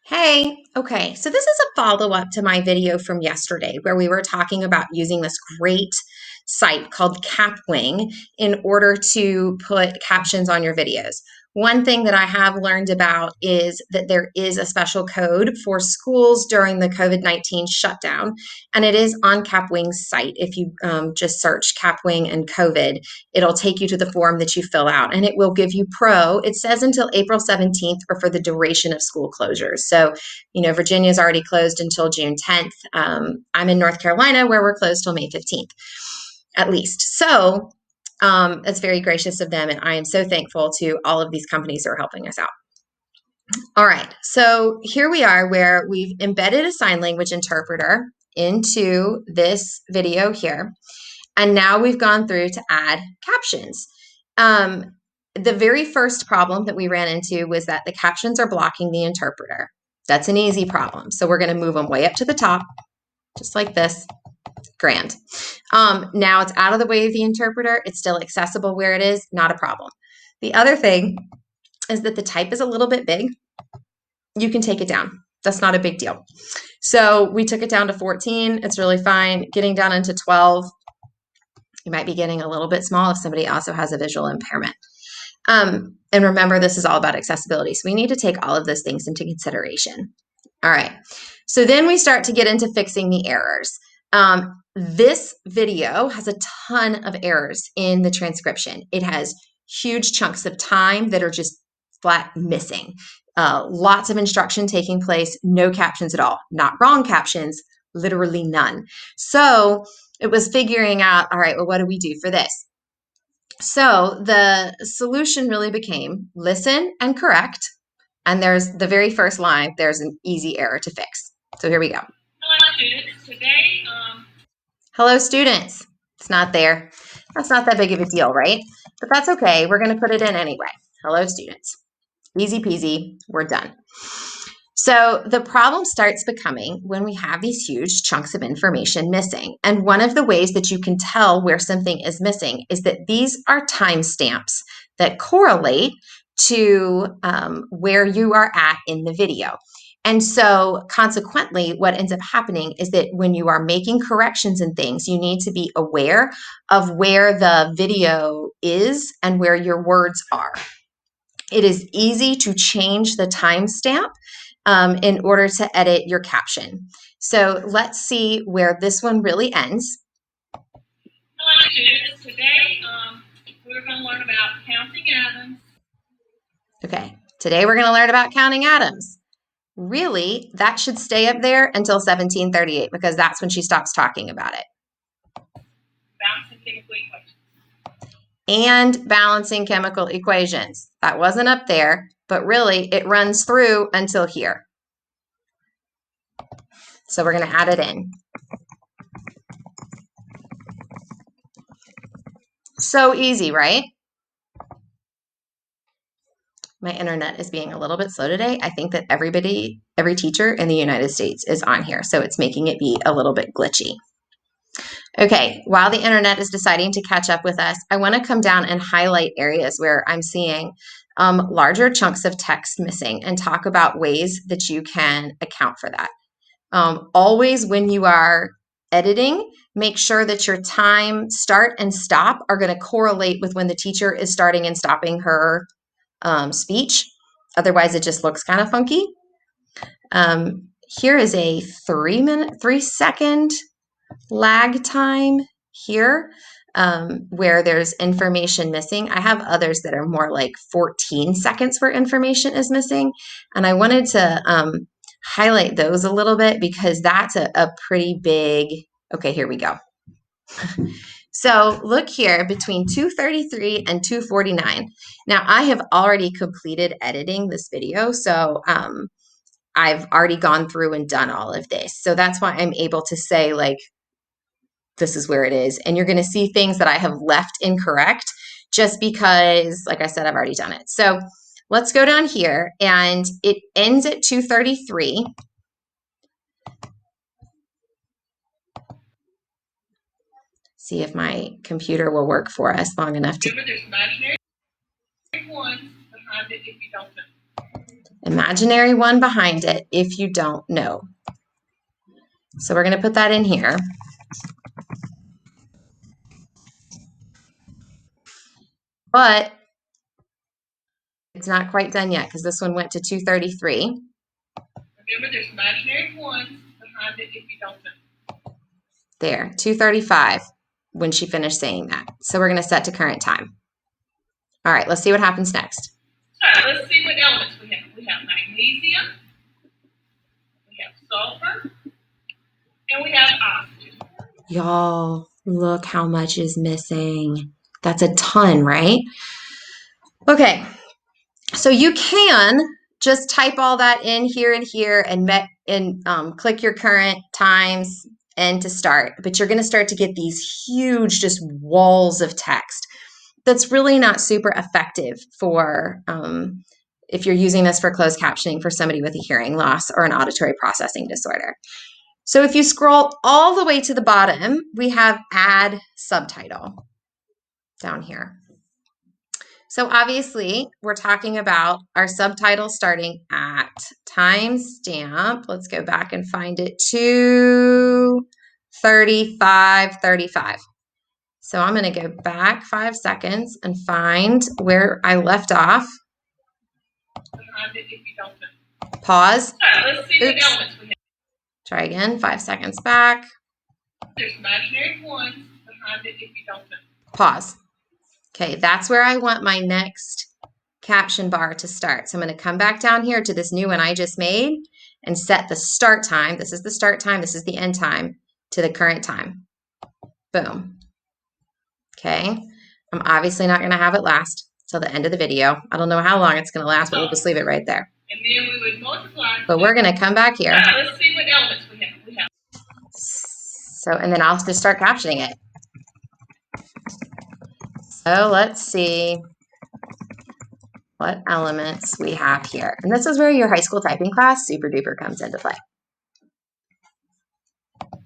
Hey, okay, so this is a follow-up to my video from yesterday where we were talking about using this great site called Kapwing in order to put captions on your videos. One thing that I have learned about is that there is a special code for schools during the COVID-19 shutdown, and it is on Kapwing's site. If you just search Kapwing and COVID, it'll take you to the form that you fill out, and it will give you pro. It says until April 17th or for the duration of school closures. So, Virginia's already closed until June 10th. I'm in North Carolina where we're closed till May 15th, at least. So, it's very gracious of them, and I am so thankful to all of these companies who are helping us out. All right, so here we are where we've embedded a sign language interpreter into this video here. And now we've gone through to add captions. The very first problem that we ran into was that the captions are blocking the interpreter. That's an easy problem. So we're going to move them way up to the top, just like this. Grand. Now it's out of the way of the interpreter. It's still accessible where it is, not a problem. The other thing is that the type is a little bit big. You can take it down. That's not a big deal. So we took it down to 14. It's really fine. Getting down into 12, you might be getting a little bit small if somebody also has a visual impairment. And remember, this is all about accessibility. So we need to take all of those things into consideration. All right. So then we start to get into fixing the errors. This video has a ton of errors in the transcription. It has huge chunks of time that are just flat missing. Lots of instruction taking place, no captions at all. Not wrong captions, literally none. So it was figuring out, all right, well, what do we do for this? So the solution really became listen and correct. And there's the very first line, there's an easy error to fix. So here we go. Hello, students. Today, hello, students. It's not there. That's not that big of a deal, right? But that's okay. We're going to put it in anyway. Hello, students. Easy peasy. We're done. So the problem starts becoming when we have these huge chunks of information missing. And one of the ways that you can tell where something is missing is that these are timestamps that correlate to where you are at in the video. And so consequently, what ends up happening is that when you are making corrections and things, you need to be aware of where the video is and where your words are. It is easy to change the timestamp in order to edit your caption. So let's see where this one really ends. Hello, students. Today we're going to learn about counting atoms. Okay, today we're going to learn about counting atoms. Really, that should stay up there until 1738 because that's when she stops talking about it. Balancing chemical equations. And balancing chemical equations. That wasn't up there, but really it runs through until here. So we're going to add it in. So easy, right? My internet is being a little bit slow today. I think that every teacher in the United States is on here, so it's making it be a little bit glitchy. Okay, while the internet is deciding to catch up with us, I want to come down and highlight areas where I'm seeing larger chunks of text missing and talk about ways that you can account for that. Always when you are editing, make sure that your time start and stop are going to correlate with when the teacher is starting and stopping her speech. Otherwise, it just looks kind of funky. Here is a 3-second lag time here where there's information missing. I have others that are more like 14 seconds where information is missing. And I wanted to highlight those a little bit because that's a pretty big, okay, here we go. So look here between 2:33 and 2:49. Now I have already completed editing this video, so I've already gone through and done all of this. So that's why I'm able to say like, this is where it is. And you're going to see things that I have left incorrect just because, like I said, I've already done it. So let's go down here and it ends at 2:33. See if my computer will work for us long enough to. Remember, there's imaginary ones behind it if you don't know. Imaginary one behind it if you don't know. So we're going to put that in here. But it's not quite done yet because this one went to 233. Remember, there's imaginary ones behind it if you don't know. There, 235 when she finished saying that. So we're going to set to current time. All right, let's see what happens next. All right, let's see what elements we have. We have magnesium, we have sulfur, and we have oxygen. Y'all, look how much is missing. That's a ton, right? Okay, so you can just type all that in here and here and click your current times and to start. But you're going to start to get these huge just walls of text. That's really not super effective for if you're using this for closed captioning for somebody with a hearing loss or an auditory processing disorder. So if you scroll all the way to the bottom, we have add subtitle down here. So obviously, we're talking about our subtitle starting at timestamp. Let's go back and find it, 2:35:35. So I'm going to go back 5 seconds and find where I left off. Pause. Let's see what elements we have. Try again, 5 seconds back. There's imaginary ones behind it if you don't know. Pause. Okay, that's where I want my next caption bar to start. So I'm going to come back down here to this new one I just made and set the start time. This is the start time. This is the end time to the current time. Boom. Okay. I'm obviously not going to have it last till the end of the video. I don't know how long it's going to last, but we'll just leave it right there. And then we would multiply. But we're going to come back here. Let's see what elements we have. So, and then I'll just start captioning it. So let's see what elements we have here. And this is where your high school typing class super duper comes into play. All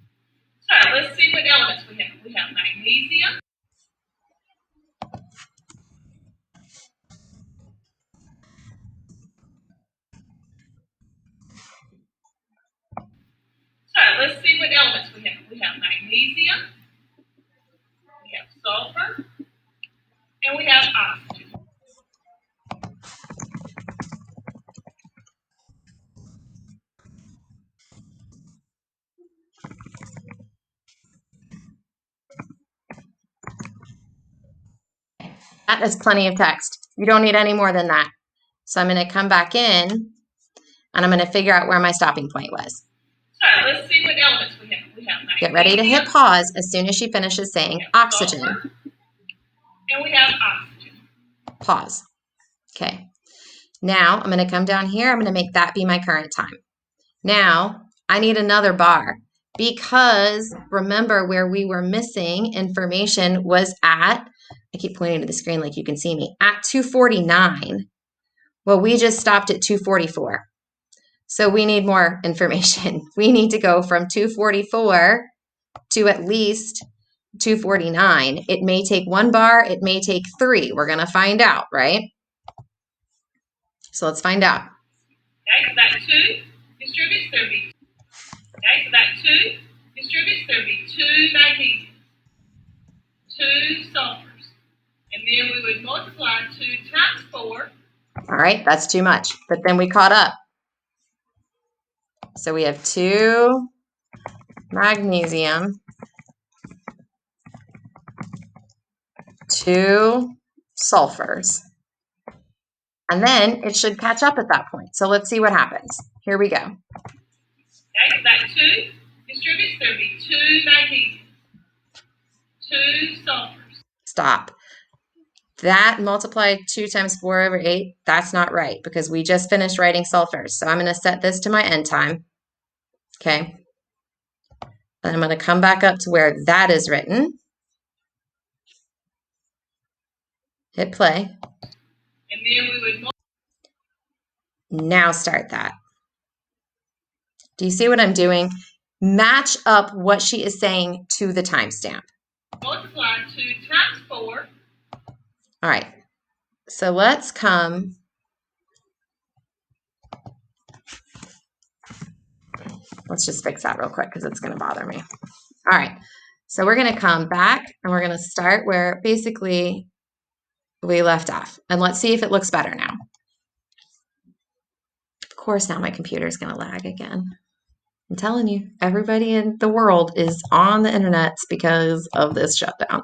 right, let's see what elements we have. We have magnesium. All right, let's see what elements we have. We have magnesium, we have sulfur, and we have oxygen. That is plenty of text. You don't need any more than that. So I'm going to come back in and I'm going to figure out where my stopping point was. All right, let's see what elements we have. We have magnesium. Get ready to hit pause as soon as she finishes saying oxygen. Sulfur, and we have oxygen. Pause. Okay. Now I'm going to come down here. I'm going to make that be my current time. Now I need another bar because remember where we were missing information was at, I keep pointing to the screen like you can see me, at 2:49. Well, we just stopped at 2:44. So we need more information. We need to go from 2:44 to at least 2:49. It may take 1 bar, it may take 3. We're going to find out, right? So let's find out. Okay, so that 2 distributes 30. Okay, so that 2 distributes 32 magnesium, 2 sulfurs, and then we would multiply 2 times 4. All right, that's too much, but then we caught up. So we have 2 magnesium, 2 sulfurs, and then it should catch up at that point. So let's see what happens. Here we go. Okay, so that 2 distributes 32 magnesium, 2 sulfurs. Stop. That multiplied 2 times 4/8, that's not right because we just finished writing sulfurs. So I'm going to set this to my end time. Okay. And I'm going to come back up to where that is written. Hit play. And then we would now start that. Do you see what I'm doing? Match up what she is saying to the timestamp. multiply 2 times 4. All right. So let's come let's just fix that real quick because it's going to bother me. All right. So we're going to come back and we're going to start where basically we left off. And let's see if it looks better now. Of course, now my computer is going to lag again. I'm telling you, everybody in the world is on the internet because of this shutdown.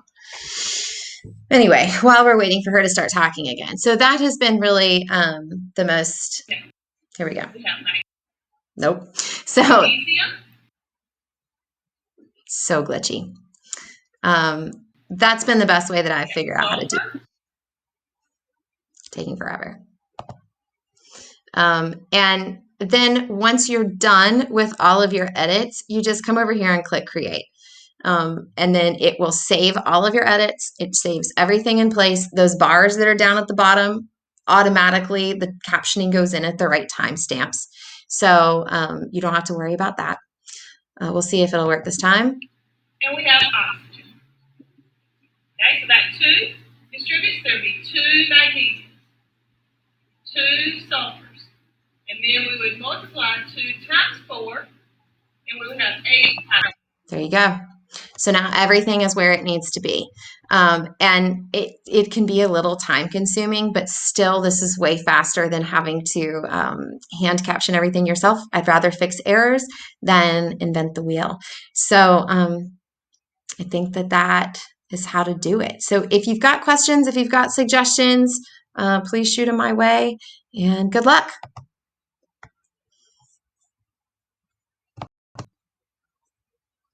Anyway, while we're waiting for her to start talking again. So that has been really the most, here we go. Nope. So, so glitchy. That's been the best way that I've figured out how to do it. Taking forever. And then once you're done with all of your edits, you just come over here and click create. And then it will save all of your edits. It saves everything in place. Those bars that are down at the bottom, automatically the captioning goes in at the right timestamps. So you don't have to worry about that. We'll see if it'll work this time. And we have oxygen. Okay, so that 2 distributes, there'll be 2 magnesiums, 2 sulfurs. And then we would multiply 2 times 4, and we would have 8 atoms. There you go. So now everything is where it needs to be. And it can be a little time consuming, but still this is way faster than having to hand caption everything yourself. I'd rather fix errors than invent the wheel. So I think that is how to do it. So if you've got questions, if you've got suggestions, please shoot them my way, and good luck.